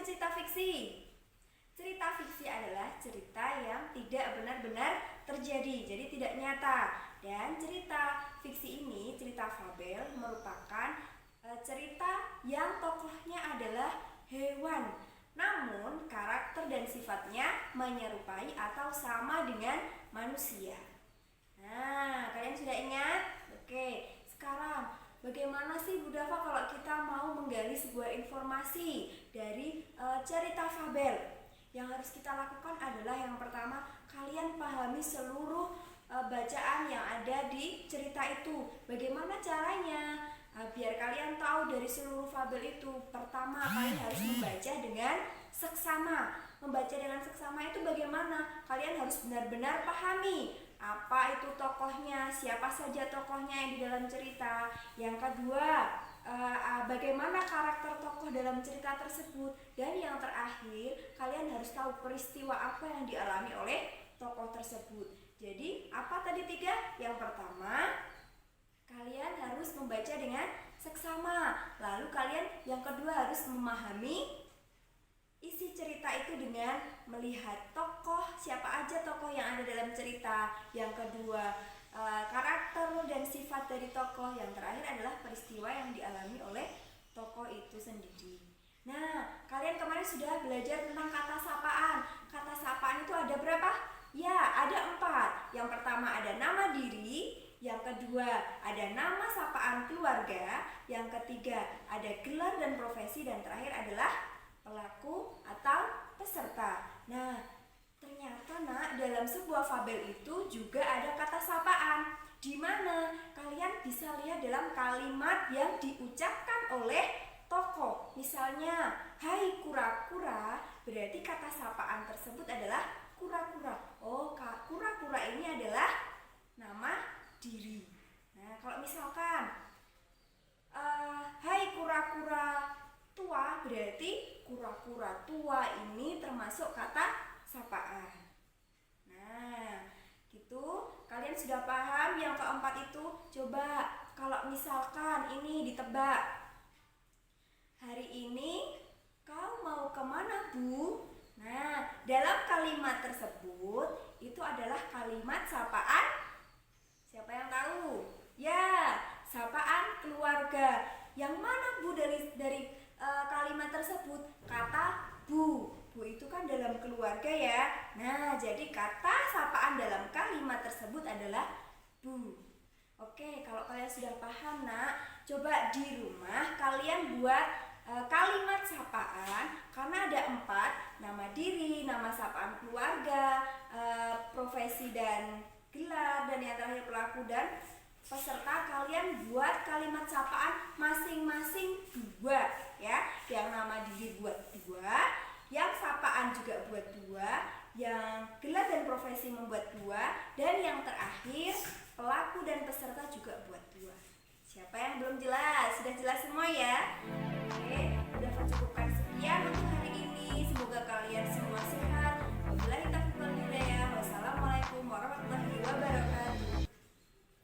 cerita fiksi? Cerita fiksi adalah cerita yang tidak benar-benar terjadi, jadi tidak nyata. Dan cerita fiksi ini, cerita fabel, merupakan cerita yang tokohnya adalah hewan, namun karakter dan sifatnya menyerupai atau sama dengan manusia. Nah, kalian sudah ingat? Oke, sekarang bagaimana sih Bu Dava kalau kita mau menggali sebuah informasi dari cerita fabel? Yang harus kita lakukan adalah yang pertama, kalian pahami seluruh bacaan yang ada di cerita itu. Bagaimana caranya? Biar kalian tahu dari seluruh fabel itu, pertama kalian harus membaca dengan seksama. Membaca dengan seksama itu bagaimana? Kalian harus benar-benar pahami apa itu tokohnya, siapa saja tokohnya yang di dalam cerita. Yang kedua, bagaimana karakter tokoh dalam cerita tersebut. Dan yang terakhir, kalian harus tahu peristiwa apa yang dialami oleh tokoh tersebut. Jadi, apa tadi 3? Yang pertama, kalian harus membaca dengan seksama. Lalu kalian yang kedua harus memahami isi cerita itu dengan melihat tokoh, siapa aja tokoh yang ada dalam cerita. Yang kedua, karakter dan sifat dari tokoh. Yang terakhir adalah peristiwa yang dialami oleh tokoh itu sendiri. Nah, kalian kemarin sudah belajar tentang kata sapaan. Kata sapaan itu ada berapa? Ya, ada 4. Yang pertama ada nama diri, yang kedua ada nama sapaan keluarga, yang ketiga ada gelar dan profesi, dan terakhir adalah pelaku atau peserta. Nah, ternyata dalam sebuah fabel itu juga ada kata sapaan. Di mana kalian bisa lihat dalam kalimat yang diucapkan oleh tokoh. Misalnya, hai kura-kura, berarti kata sapaan tersebut adalah kura-kura. Oh, kura-kura ini adalah nama diri. Nah, kalau misalkan hai kura-kura tua, berarti kura-kura tua ini termasuk kata sapaan. Nah, gitu. Kalian sudah paham yang keempat itu? Coba kalau misalkan ini ditebak. Hari ini kau mau kemana, Bu? Nah, dalam kalimat tersebut itu adalah kalimat sapaan. Siapa yang tahu? Ya, sapaan keluarga. Yang mana, Bu, dari kalimat tersebut? Kata bu. Bu itu kan dalam keluarga ya. Nah, jadi kata sapaan dalam kalimat tersebut adalah bu. Oke, kalau kalian sudah paham, Nak, coba di rumah kalian buat kalimat sapaan. Karena ada 4, nama diri, nama sapaan keluarga, profesi dan gelar, dan yang terakhir pelaku dan peserta. Kalian buat kalimat sapaan masing-masing 2 ya. Yang nama diri buat 2, yang sapaan juga buat 2, yang gelar dan profesi membuat 2, dan yang terakhir pelaku dan peserta juga buat 2. Siapa yang belum jelas? Sudah jelas semua ya? Oke, udah mencukupkan sekian untuk hari ini. Semoga kalian semua sehat. Wabillahi taufiq wal hidayah. Wassalamualaikum warahmatullahi wabarakatuh.